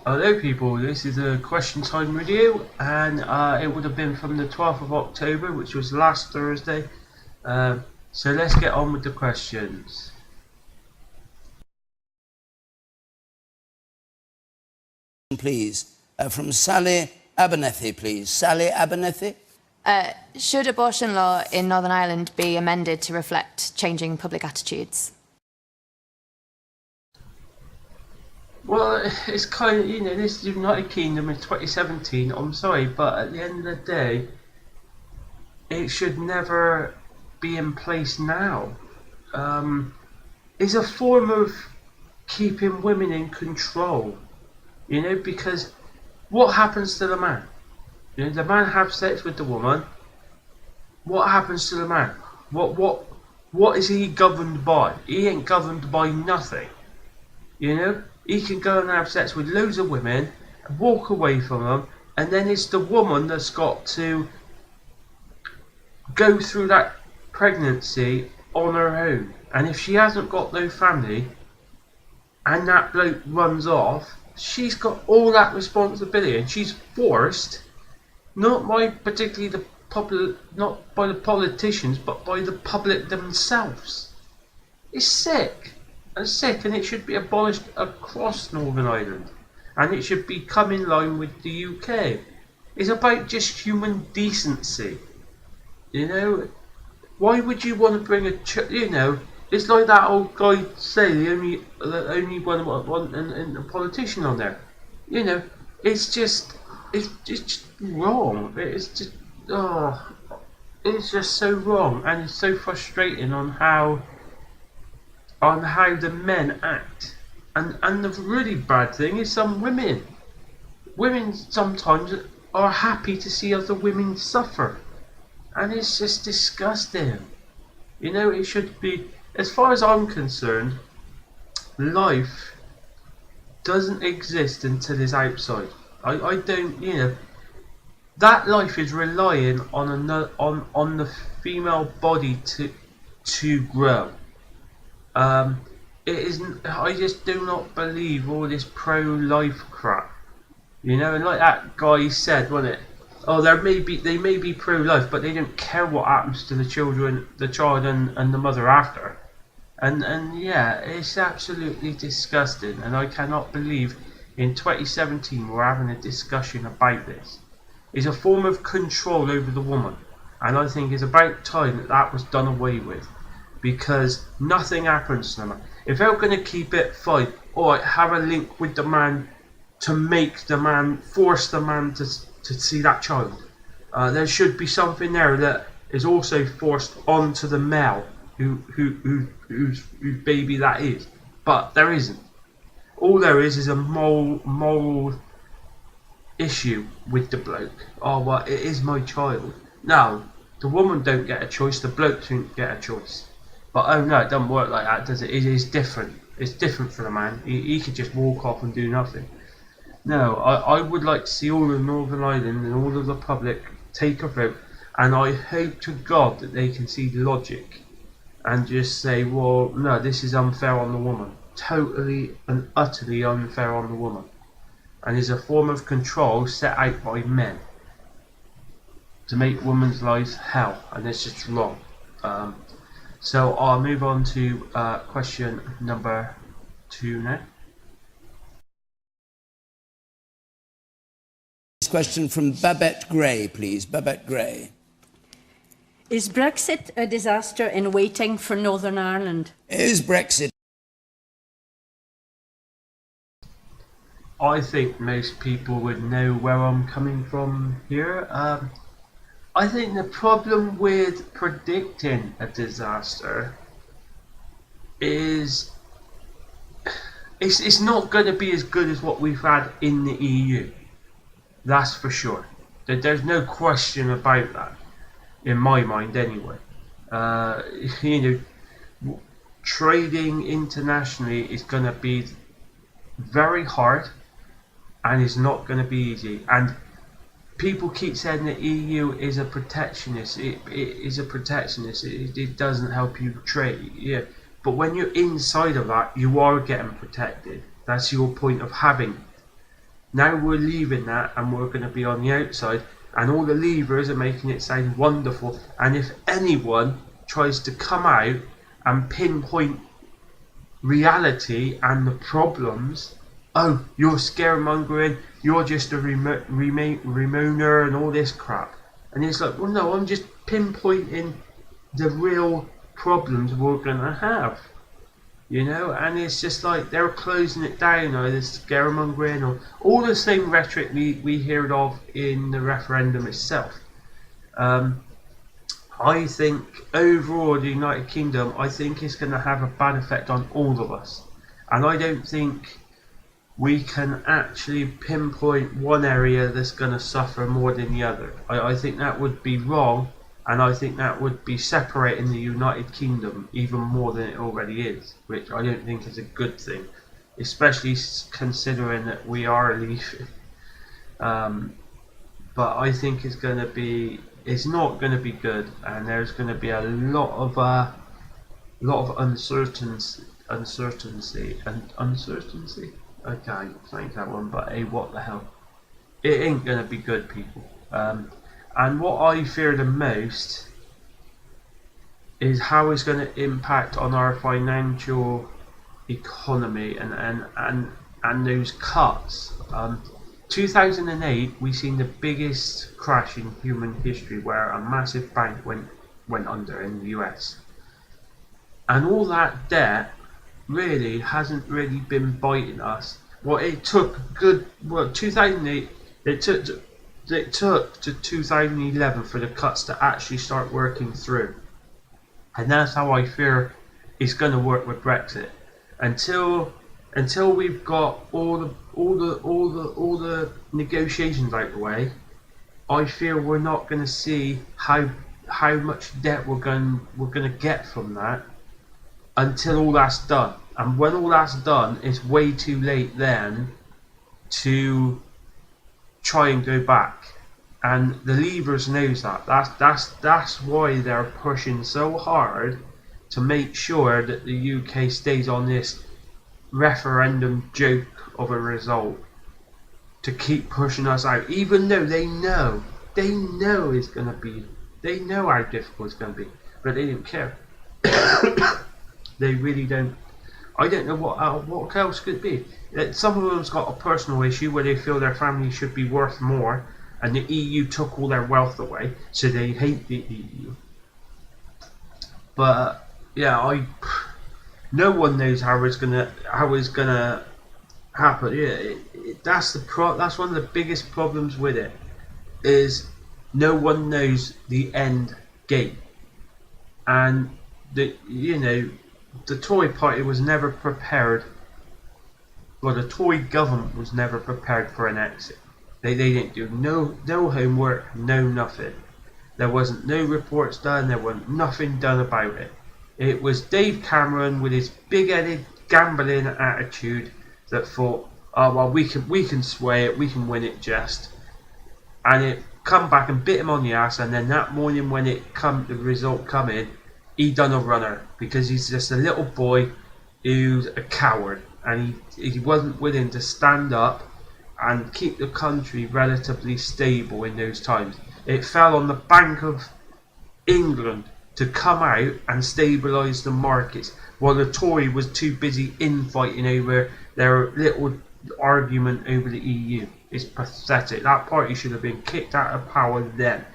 Hello people, this is a question time review and it would have been from the 12th of October, which was last Thursday. So let's get on with the questions. Please, from Sally Abernethy, please. Sally Abernethy? Should abortion law in Northern Ireland be amended to reflect changing public attitudes? Well, it's kind of, this is United Kingdom in 2017, I'm sorry, but at the end of the day, it should never be in place now. It's a form of keeping women in control, because what happens to the man? The man has sex with the woman. What happens to the man? What is he governed by? He ain't governed by nothing. He can go and have sex with loads of women, walk away from them, and then it's the woman that's got to go through that pregnancy on her own. And if she hasn't got no family, and that bloke runs off, she's got all that responsibility, and she's forced, not by particularly the public, not by the politicians, but by the public themselves. It's sick. It's sick, and it should be abolished across Northern Ireland, and it should come in line with the UK. It's about just human decency. Why would you want to bring it's like that old guy say, the only one and a politician on there. It's just wrong. It's just so wrong, and it's so frustrating on how the men act. And the really bad thing is some women sometimes are happy to see other women suffer, and it's just disgusting. It should be, as far as I'm concerned, life doesn't exist until it's outside. I don't, that life is relying on the female body to grow. It isn't. I just do not believe all this pro-life crap. And like that guy said, wasn't it? Oh, they may be pro-life, but they don't care what happens to the child and the mother after. And yeah, it's absolutely disgusting, and I cannot believe in 2017 we're having a discussion about this. It's a form of control over the woman, and I think it's about time that was done away with, because nothing happens to them. If they're going to keep it, fine. Alright, have a link with the man to force the man to see that child. There should be something there that is also forced onto the male whose baby that is. But there isn't. All there is a moral issue with the bloke. Oh, well, it is my child. No, the woman don't get a choice, the bloke don't get a choice. But oh no, it doesn't work like that, does it? It is different. It's different for the man. He could just walk off and do nothing. No, I would like to see all of Northern Ireland and all of the public take a vote, and I hope to God that they can see logic and just say, well, no, this is unfair on the woman. Totally and utterly unfair on the woman. And is a form of control set out by men to make women's lives hell, and it's just wrong. So I'll move on to question number 2 now. This question from Babette Gray, please. Babette Gray. Is Brexit a disaster in waiting for Northern Ireland? Is Brexit? I think most people would know where I'm coming from here. I think the problem with predicting a disaster is it's not going to be as good as what we've had in the EU. That's for sure. There's no question about that, in my mind anyway. Trading internationally is going to be very hard, and it's not going to be easy. And people keep saying the EU is a protectionist. It is a protectionist. It doesn't help you trade. Yeah, but when you're inside of that, you are getting protected. That's your point of having Now we're leaving that and we're going to be on the outside, and all the levers are making it sound wonderful. And if anyone tries to come out and pinpoint reality and the problems, oh, you're scaremongering, you're just a remoaner and all this crap. And it's like, well, no, I'm just pinpointing the real problems we're going to have. You know, and it's just like they're closing it down, or this scaremongering, or all the same rhetoric we heard of in the referendum itself. I think overall the United Kingdom, I think is going to have a bad effect on all of us. And I don't think we can actually pinpoint one area that's going to suffer more than the other. I think that would be wrong. And I think that would be separating the United Kingdom even more than it already is, which I don't think is a good thing, especially considering that we are leaving. But I think it's not going to be good, and there's going to be a lot of uncertainty. I can't think that one, but hey, what the hell? It ain't going to be good, people. And what I fear the most is how it's going to impact on our financial economy and those cuts. 2008, we seen the biggest crash in human history, where a massive bank went under in the US. And all that debt really hasn't really been biting us. Well, it took 2008, it took to 2011 for the cuts to actually start working through, and that's how I fear it's going to work with Brexit. Until we've got all the negotiations out the way, I fear we're not going to see how much debt we're going to get from that until all that's done. And when all that's done, it's way too late then to try and go back. And the Leavers knows that. That's why they're pushing so hard to make sure that the UK stays on this referendum joke of a result, to keep pushing us out, even though they know it's going to be, they know how difficult it's going to be, but they don't care. They really don't. I don't know what else could be. Some of them's got a personal issue where they feel their family should be worth more, and the EU took all their wealth away, so they hate the EU. But yeah, no one knows how it's gonna happen. Yeah, that's one of the biggest problems with it, is no one knows the end game, and the Tory party was never prepared. Well, the Tory government was never prepared for an exit. They didn't do no homework, no nothing. There wasn't no reports done. There wasn't nothing done about it. It was Dave Cameron with his big-headed gambling attitude that thought, oh well, we can sway it, we can win it just, and it come back and bit him on the ass. And then that morning when the result come in, he done a runner, because he's just a little boy who's a coward, and he wasn't willing to stand up and keep the country relatively stable in those times. It fell on the Bank of England to come out and stabilise the markets, while the Tory was too busy infighting over their little argument over the EU. It's pathetic. That party should have been kicked out of power then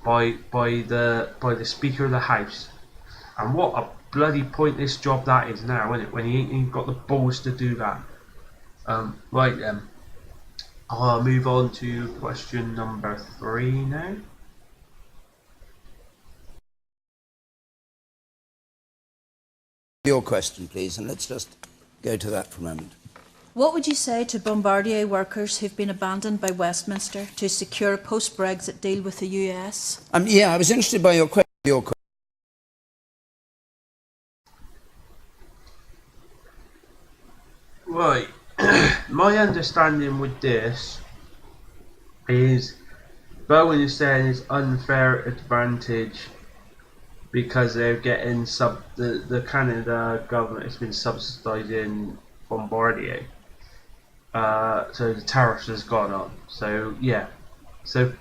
by the Speaker of the House. And what a bloody pointless job that is now, isn't it? When he ain't even got the balls to do that. Right then, I'll move on to question number 3 now. Your question, please, and let's just go to that for a moment. What would you say to Bombardier workers who've been abandoned by Westminster to secure a post-Brexit deal with the US? Yeah, I was interested by your question. Right, my understanding with this is Bowen is saying it's unfair advantage because they're getting the Canada government has been subsidising Bombardier. So the tariffs has gone up. So yeah. So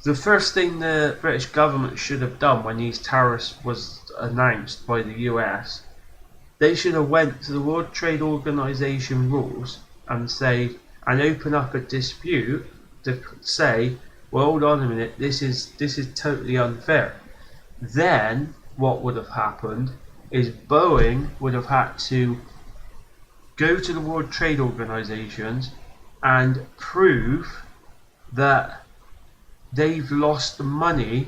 the first thing the British government should have done when these tariffs was announced by the US, they should have went to the World Trade Organization rules and open up a dispute to say, well, hold on a minute, this is totally unfair. Then what would have happened is Boeing would have had to go to the World Trade Organizations and prove that they've lost money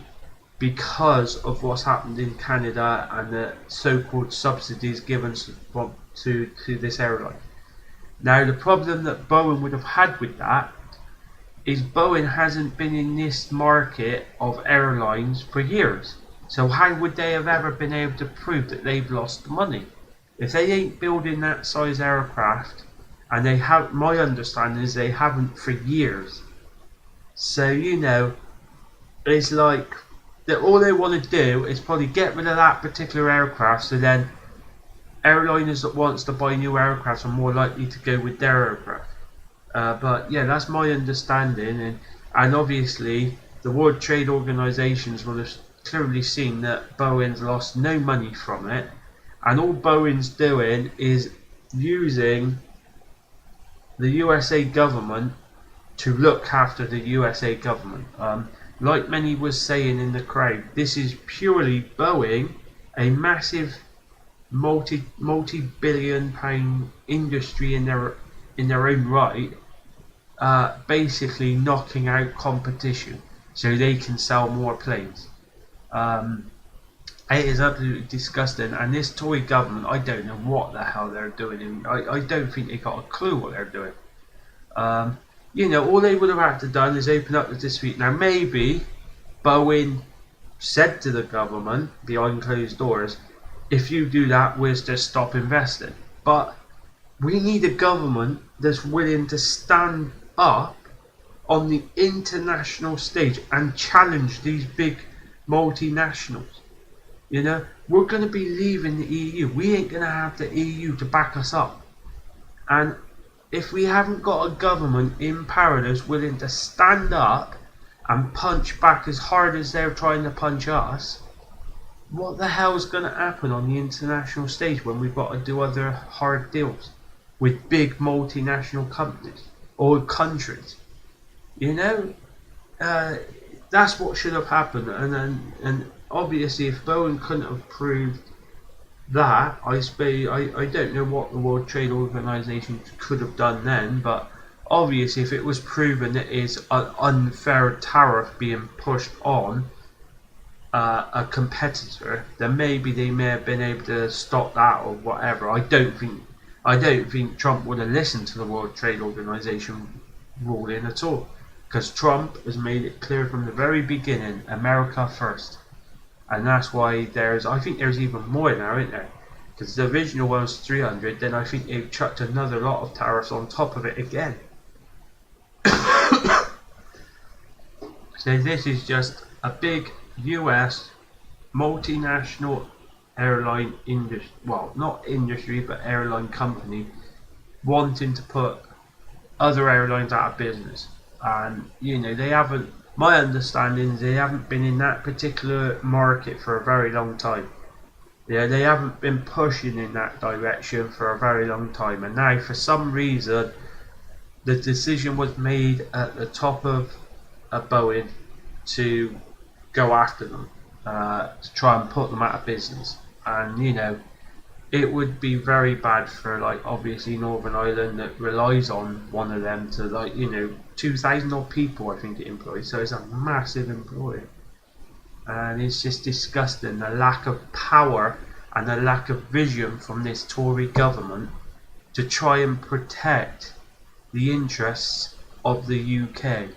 because of what's happened in Canada and the so-called subsidies given to this airline. Now the problem that Boeing would have had with that is Boeing hasn't been in this market of airlines for years. So how would they have ever been able to prove that they've lost money? If they ain't building that size aircraft, and they have, my understanding is they haven't for years. So it's like that all they want to do is probably get rid of that particular aircraft, so then airliners that wants to buy new aircraft are more likely to go with their aircraft. But yeah, that's my understanding, and obviously the World Trade Organizations will have clearly seen that Boeing's lost no money from it, and all Boeing's doing is using the USA government to look after the USA government. Like many was saying in the crowd, this is purely Boeing, a massive multi-billion pound industry in their own right, basically knocking out competition so they can sell more planes. It is absolutely disgusting, and this Tory government, I don't know what the hell they're doing. I don't think they got a clue what they're doing. All they would have had to done is open up the dispute. Now maybe Boeing said to the government behind closed doors, if you do that, we'll just stop investing. But we need a government that's willing to stand up on the international stage and challenge these big multinationals. We're going to be leaving the EU. We ain't going to have the EU to back us up. And if we haven't got a government in power that's willing to stand up and punch back as hard as they're trying to punch us, what the hell is going to happen on the international stage when we've got to do other hard deals with big multinational companies or countries? That's what should have happened. And obviously, if Boeing couldn't have proved that, I don't know what the World Trade Organization could have done then, but obviously if it was proven that it's an unfair tariff being pushed on a competitor, then maybe they may have been able to stop that or whatever. I don't think Trump would have listened to the World Trade Organization ruling at all, because Trump has made it clear from the very beginning, America first. And that's why I think there's even more now, isn't there? Because the original one was 300, then I think they've chucked another lot of tariffs on top of it again. So this is just a big US multinational airline industry, well, not industry, but airline company wanting to put other airlines out of business. And, they haven't, my understanding is they haven't been in that particular market for a very long time. Yeah, they haven't been pushing in that direction for a very long time. And now, for some reason, the decision was made at the top of Boeing to go after them, to try and put them out of business. And, it would be very bad for, obviously Northern Ireland that relies on one of them to, 2,000 odd people I think it employs, so it's a massive employer. And it's just disgusting, the lack of power and the lack of vision from this Tory government to try and protect the interests of the UK.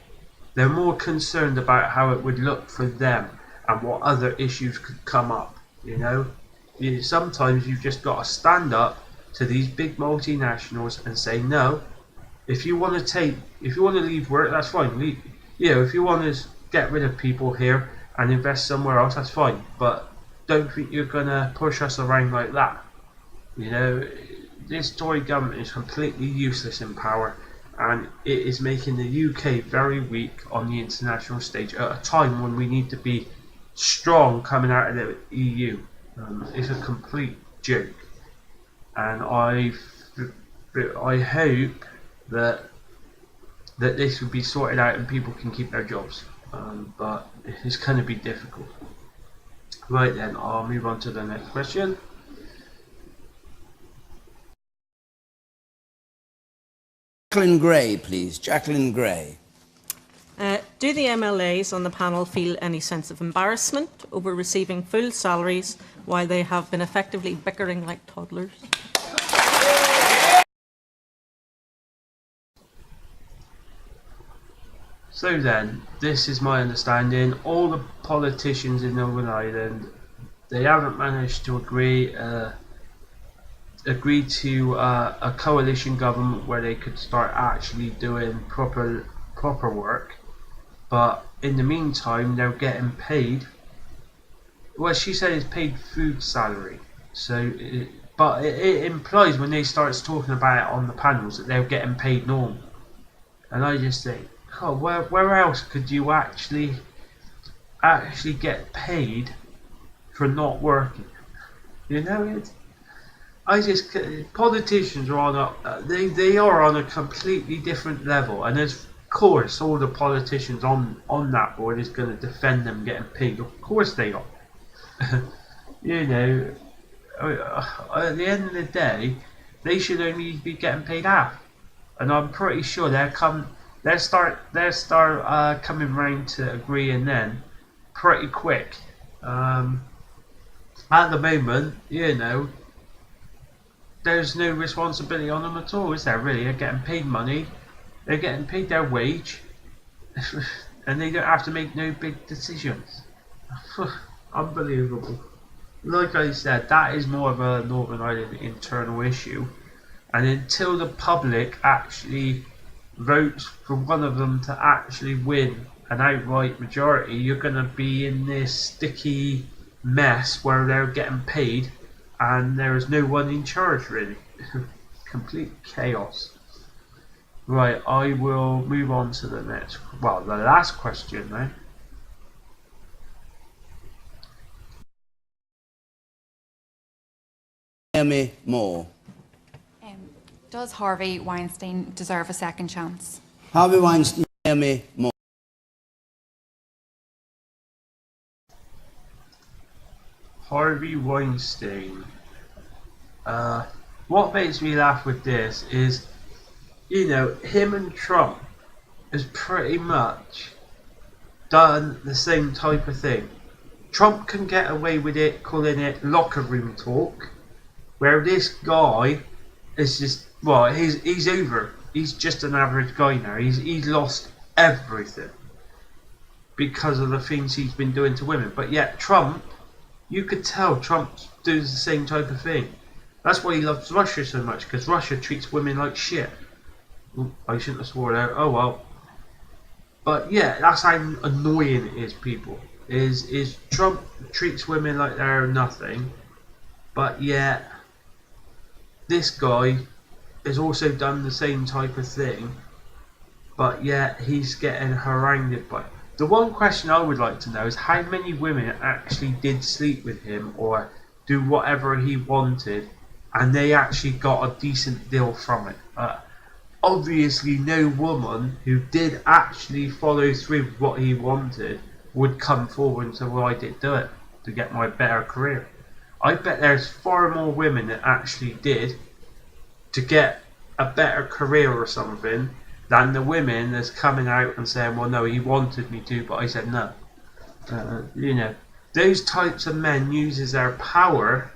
They're more concerned about how it would look for them and what other issues could come up, Sometimes you've just got to stand up to these big multinationals and say, no, if you want to leave work, that's fine. Leave. If you want to get rid of people here and invest somewhere else, that's fine. But don't think you're going to push us around like that. This Tory government is completely useless in power, and it is making the UK very weak on the international stage at a time when we need to be strong coming out of the EU. It's a complete joke, and I hope that this will be sorted out and people can keep their jobs, but it's going to be difficult. Right then, I'll move on to the next question. Jacqueline Gray, please. Jacqueline Gray. Do the MLAs on the panel feel any sense of embarrassment over receiving full salaries while they have been effectively bickering like toddlers? So then, this is my understanding. All the politicians in Northern Ireland, they haven't managed to agree to a coalition government where they could start actually doing proper work. But in the meantime, they're getting paid. Well, she said it's paid food salary. So, but it implies when they start talking about it on the panels that they're getting paid normal. And I just think, God, where else could you actually get paid for not working? You know, politicians are on they are on a completely different level, and of course all the politicians on that board is going to defend them getting paid. Of course they are. You know, at the end of the day, they should only be getting paid half, and I'm pretty sure they'll start coming round to agreeing then pretty quick. At the moment, you know, there's no responsibility on them at all, is there really? They're getting paid money, they're getting paid their wage, and they don't have to make no big decisions. Unbelievable. Like I said, that is more of a Northern Ireland internal issue, and until the public actually votes for one of them to actually win an outright majority, you're going to be in this sticky mess where they're getting paid and there is no one in charge, really. Complete chaos. Right, I will move on to the next, well, the last question now. Naomi Moore. Does Harvey Weinstein deserve a second chance? Harvey Weinstein. Naomi Moore. Harvey Weinstein. What makes me laugh with this is, you know, him and Trump has pretty much done the same type of thing. Trump can get away with it, calling it locker room talk, where this guy is just, well, he's over. He's just an average guy now. He's lost everything because of the things he's been doing to women. But yet Trump, you could tell Trump does the same type of thing. That's why he loves Russia so much, because Russia treats women like shit. Ooh, I shouldn't have sworn out. Oh well. But yeah, that's how annoying it is, people. Is Trump treats women like they're nothing, but yet this guy has also done the same type of thing, but yet he's getting harangued by. The one question I would like to know is how many women actually did sleep with him or do whatever he wanted and they actually got a decent deal from it. Obviously no woman who did actually follow through with what he wanted would come forward and say, well, I did do it to get my better career. I bet there's far more women that actually did to get a better career or something than the women that's coming out and saying, well, no, he wanted me to, but I said no. You know, those types of men uses their power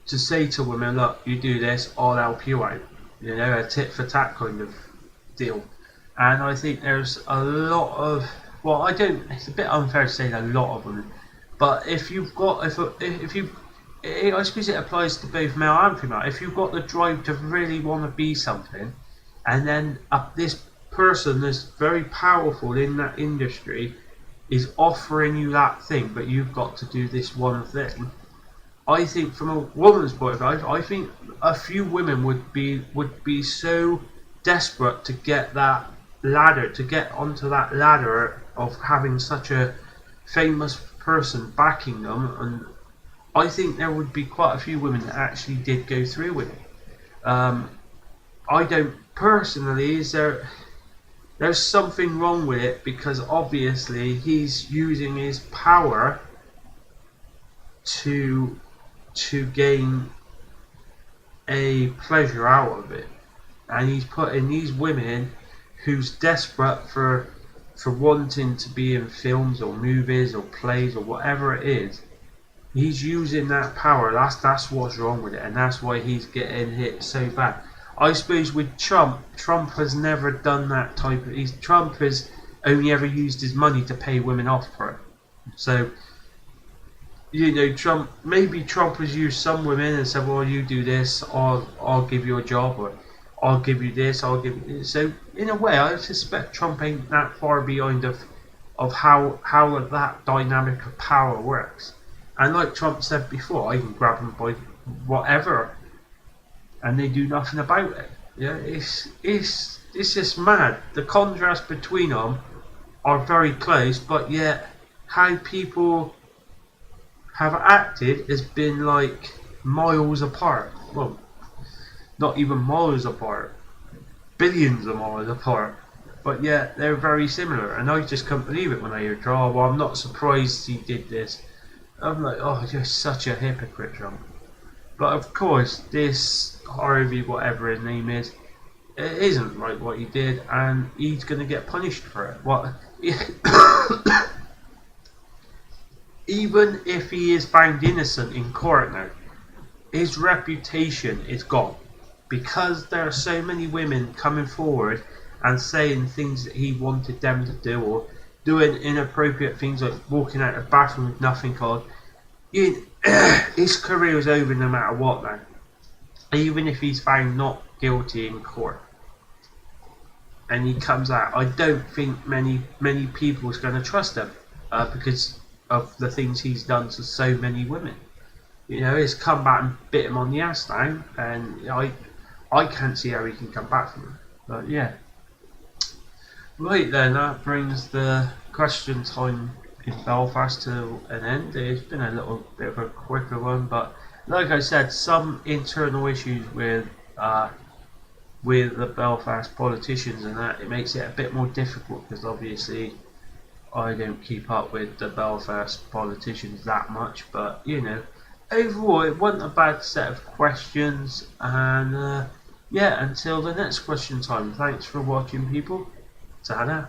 to say to women, look, you do this, I'll help you out. You know, a tit for tat kind of deal. And I think there's a lot of, well, it's a bit unfair to say a lot of women, but if you've got, I suppose it applies to both male and female. If you've got the drive to really want to be something, and then this person that's very powerful in that industry is offering you that thing, but you've got to do this one thing. I think from a woman's point of view, I think a few women would be so desperate to get that ladder, to get onto that ladder of having such a famous person backing them. And I think there would be quite a few women that actually did go through with it. I don't personally. There's something wrong with it, because obviously he's using his power to gain a pleasure out of it, and he's putting these women who's desperate for wanting to be in films or movies or plays or whatever it is. He's using that power. That's what's wrong with it, and that's why he's getting hit so bad. I suppose with Trump has never done that type of. Trump has only ever used his money to pay women off for it. So, you know, Trump has used some women and said, well, you do this, or I'll give you a job, or I'll give you this, I'll give you this. So in a way, I suspect Trump ain't that far behind of how that dynamic of power works. And like Trump said before, I can grab them by whatever, and they do nothing about it. Yeah, it's just mad. The contrast between them are very close, but yet how people have acted has been like miles apart. Well, not even miles apart, billions of miles apart. But yet they're very similar, and I just couldn't believe it when I heard, oh, well, I'm not surprised he did this. I'm like, oh, you're such a hypocrite, Trump. But of course, this Harvey, whatever his name is, it isn't right what he did, and he's going to get punished for it. What? Even if he is found innocent in court now, his reputation is gone, because there are so many women coming forward and saying things that he wanted them to do, or doing inappropriate things like walking out of the bathroom with nothing on. His career is over no matter what now, even if he's found not guilty in court and he comes out. I don't think many people is going to trust him, because of the things he's done to so many women. You know, he's come back and bit him on the ass now, and I can't see how he can come back from it. But yeah. Right then, that brings the question time in Belfast to an end. It's been a little bit of a quicker one, but like I said, some internal issues with the Belfast politicians and that, it makes it a bit more difficult, because obviously I don't keep up with the Belfast politicians that much. But you know, overall it wasn't a bad set of questions, and yeah, until the next question time, thanks for watching, people. Ta-da.